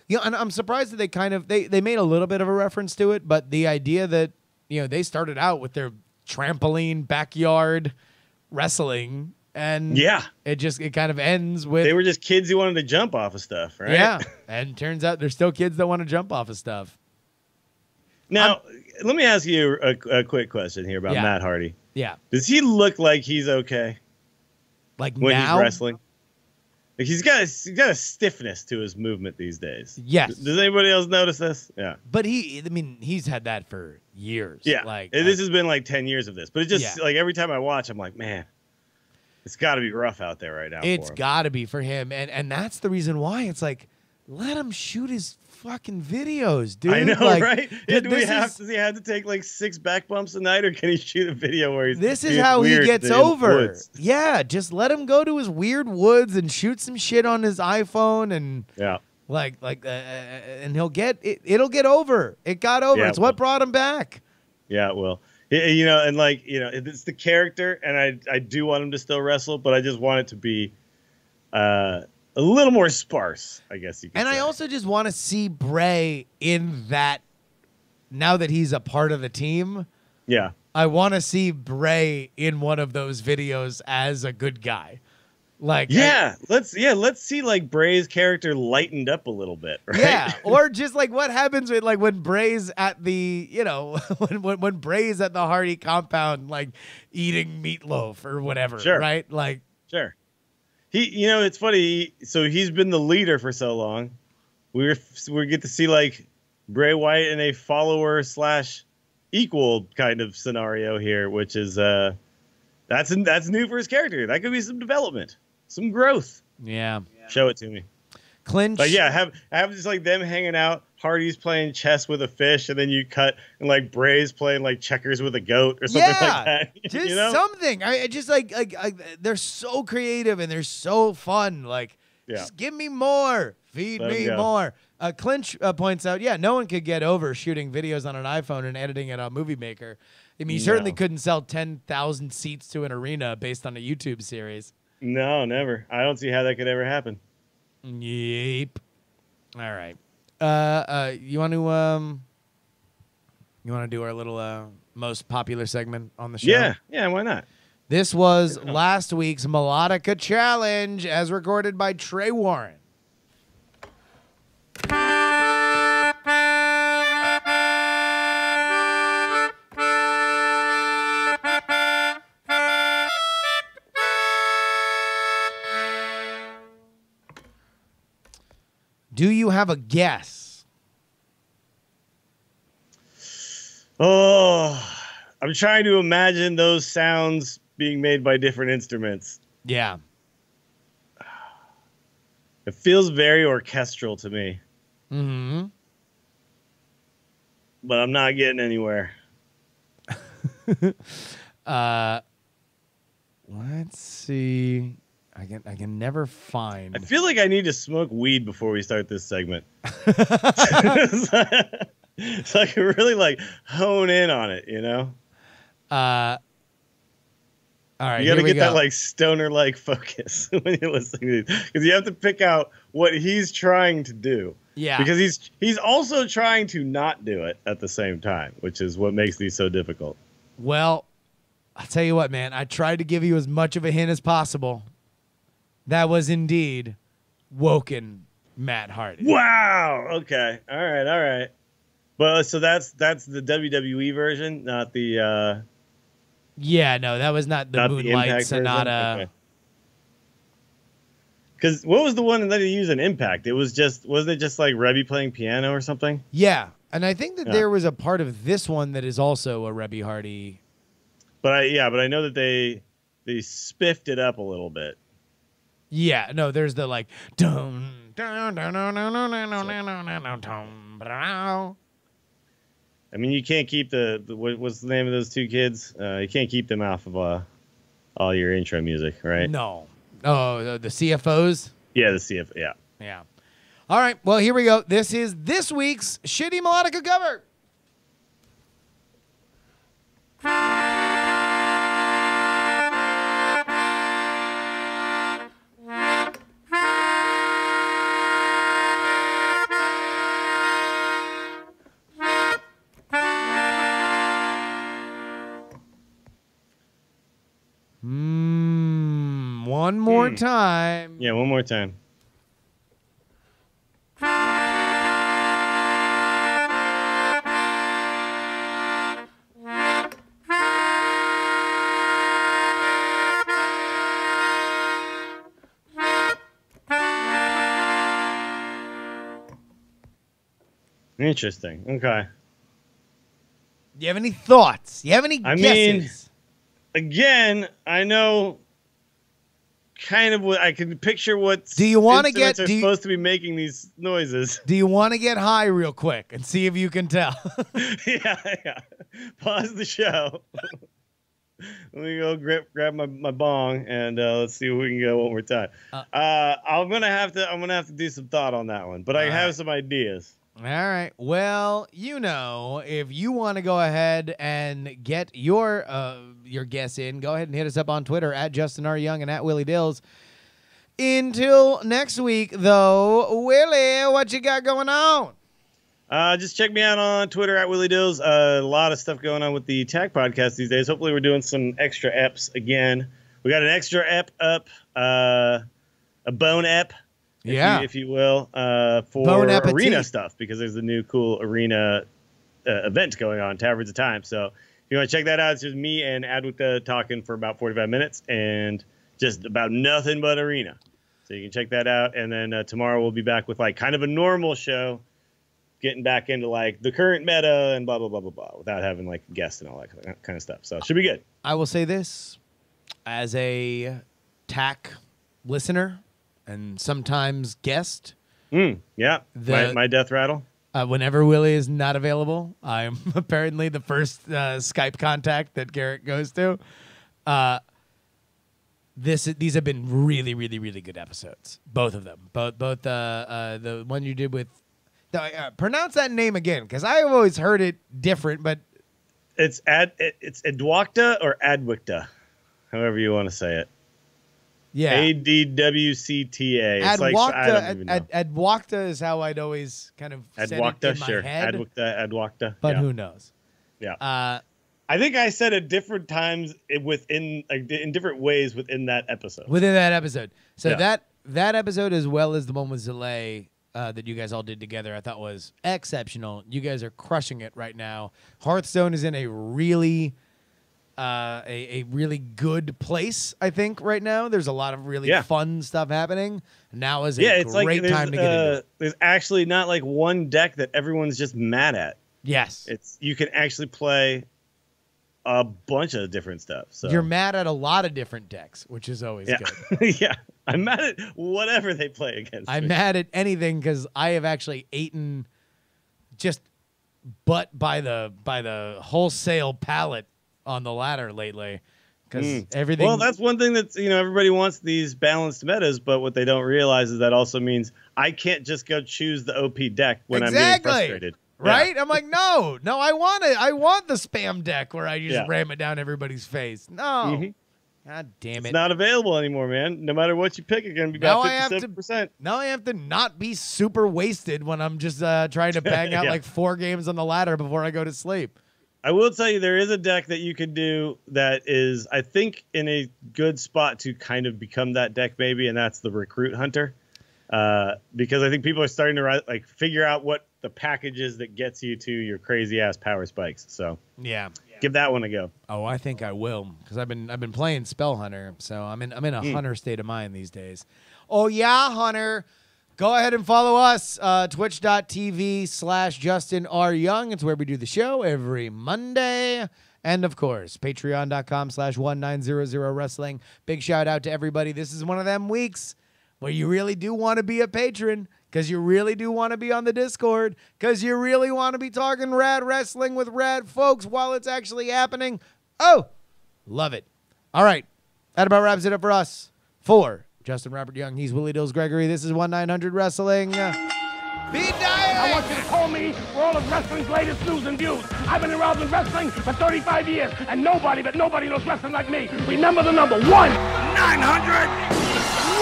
And I'm surprised that they made a little bit of a reference to it, but the idea that, they started out with their trampoline backyard wrestling, and it kind of ends with... They were just kids who wanted to jump off of stuff, right? Yeah, and turns out there's still kids that want to jump off of stuff. Now, let me ask you a quick question here about Matt Hardy. Yeah. Does he look like he's okay? Like when now? He's wrestling? Like, he's got a stiffness to his movement these days. Yes. Does anybody else notice this? Yeah. But he's had that for years. Yeah. Like, this has been like 10 years of this. But it just like every time I watch, I'm like, man. It's got to be rough out there right now. It's for him. got to be for him, and that's the reason why it's like, let him shoot his fucking videos, dude. I know, like, right? Yeah, does he have to take like 6 back bumps a night, or can he shoot a video where he's This is how he weird gets in over. woods? Yeah, just let him go to his weird woods and shoot some shit on his iPhone, and Yeah. and he'll get it. It'll get over. It got over. Yeah, It's what brought him back. Yeah, it will. You know, and like, you know, it's the character, and I do want him to still wrestle, but I just want it to be a little more sparse, I guess you could And say. I also just want to see Bray in that. Now that he's a part of the team, Yeah. I want to see Bray in one of those videos as a good guy. Like, Let's see like Bray's character lightened up a little bit, right? yeah, or just like what happens with like when Bray's at the, you know, when Bray's at the Hardy compound, like eating meatloaf or whatever, Sure. right? Like, Sure. You know, it's funny. So he's been the leader for so long. We get to see like Bray Wyatt in a follower / equal kind of scenario here, which is that's new for his character. That could be some development, some growth. yeah. Show it to me. Clinch. But yeah, have just like them hanging out. Hardy's playing chess with a fish, and then you cut and like Bray's playing like checkers with a goat or something like that. Just you know? something. I just like they're so creative and they're so fun. Like, just give me more. Feed Let 'em me go. more. Clinch points out, no one could get over shooting videos on an iPhone and editing it on Movie Maker. I mean, you certainly couldn't sell 10,000 seats to an arena based on a YouTube series. No, never. I don't see how that could ever happen. Yep. All right. You want to do our little most popular segment on the show? Yeah, why not? This was last week's Melodica Challenge as recorded by Trey Warren. Do you have a guess? Oh, I'm trying to imagine those sounds being made by different instruments. Yeah. It feels very orchestral to me, Mm-hmm. but I'm not getting anywhere. Let's see. I can never find. I feel like I need to smoke weed before we start this segment. So I can really like hone in on it, you know? All right, You got to here we get that go. like stoner like focus when you're listening to these, because you have to pick out what he's trying to do. Yeah. Because he's also trying to not do it at the same time, which is what makes these so difficult. Well, I'll tell you what, man. I tried to give you as much of a hint as possible. That was indeed Woken Matt Hardy. Wow. Okay. All right. But so that's the WWE version, not the Yeah, no, that was not the not Moonlight Impact Sonata. version? Okay. Because what was the one that he used in Impact? It was wasn't it just like Rebby playing piano or something? Yeah, and I think that Yeah. there was a part of this one that is also a Rebby Hardy. But I know that they spiffed it up a little bit. Yeah, no, there's the like dum dum dum dum dum dum dum dum dum dum. I mean, you can't keep what's the name of those two kids? You can't keep them off of all your intro music, right? No. Oh, the CFOs? Yeah, the CF. Yeah. Yeah. All right, well, here we go. This is this week's Shitty Melodica cover. One more time. Yeah, one more time. Interesting. Okay. Do you have any thoughts? You have any I guesses? mean, again, I know kind of what I can picture. What's do you want to instruments get? are supposed to be making these noises? Do you want to get high real quick and see if you can tell? Yeah. Pause the show. Let me go grab my bong and let's see if we can go one more time. I'm gonna have to do some thought on that one, but I have some ideas. All right. Well, if you want to go ahead and get your guess in, go ahead and hit us up on Twitter at Justin R. Young and at Willie Dills. Until next week, though, Willie, what you got going on? Just check me out on Twitter at Willie Dills. A lot of stuff going on with the Tag podcast these days. Hopefully, we're doing some extra eps again. We got an extra ep up, a bone ep. If you will, for arena stuff, because there's a new cool arena event going on, Taverns of Time. So if you want to check that out, it's just me and Adwicta talking for about 45 minutes and just about nothing but arena. So you can check that out. And then tomorrow we'll be back with like kind of a normal show, getting back into like the current meta and blah, blah, blah, blah, blah, without having like guests and all that kind of stuff. So it should be good. I will say this as a TAC listener and sometimes guest. Yeah, my death rattle. Whenever Willie is not available, I'm apparently the first Skype contact that Garrett goes to. These have been really, really, really good episodes. Both of them. Both the one you did with. Pronounce that name again, because I have always heard it different, but it's Adwicta or Adwicta, however you want to say it. Yeah, ADWCTA. It's like, I don't even know. Adwicta is how I'd always kind of said it in my head. Adwicta. But who knows? Yeah. I think I said it different times in different ways within that episode. So that episode, as well as the one with Zalay that you guys all did together, I thought was exceptional. You guys are crushing it right now. Hearthstone is in a really really good place, I think, right now. There's a lot of really fun stuff happening. Now is a great time to get into it. There's actually not like one deck that everyone's just mad at. Yes. You can actually play a bunch of different stuff. So you're mad at a lot of different decks, which is always good. Yeah. I'm mad at whatever they play against. I'm mad at anything because I have actually eaten just butt by the wholesale pallet on the ladder lately, because everything. Well, that's one thing that's, everybody wants these balanced metas, but what they don't realize is that also means I can't just go choose the OP deck when I'm getting frustrated. Right? Yeah. I'm like, no, I want the spam deck where I just ram it down everybody's face. No. God damn it. It's not available anymore, man. No matter what you pick, it's going to be about 57%. Now I have to not be super wasted when I'm just trying to bang out like 4 games on the ladder before I go to sleep. I will tell you, there is a deck that you can do that is, I think, in a good spot to kind of become that deck maybe, and that's the Recruit Hunter. Because I think people are starting to figure out what the package is that gets you to your crazy-ass power spikes. So yeah. Give that one a go. Oh, I think I will, because I've been playing Spell Hunter, so I'm in a hunter state of mind these days. Oh yeah, Hunter. Go ahead and follow us, twitch.tv/Justin R. Young. It's where we do the show every Monday. And, of course, patreon.com/1900wrestling. Big shout out to everybody. This is one of them weeks where you really do want to be a patron, because you really do want to be on the Discord, because you really want to be talking rad wrestling with rad folks while it's actually happening. Oh, love it. All right. That about wraps it up for us. For Justin Robert Young, he's Willie Dills Gregory. This is 1900 Wrestling. Be dying! I want you to call me for all of wrestling's latest news and views. I've been around in wrestling for 35 years, and nobody knows wrestling like me. Remember the number 900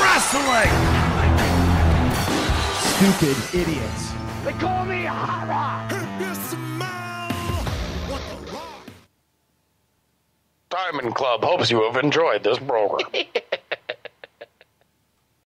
Wrestling! Stupid idiots. They call me Hara! Diamond Club hopes you have enjoyed this program.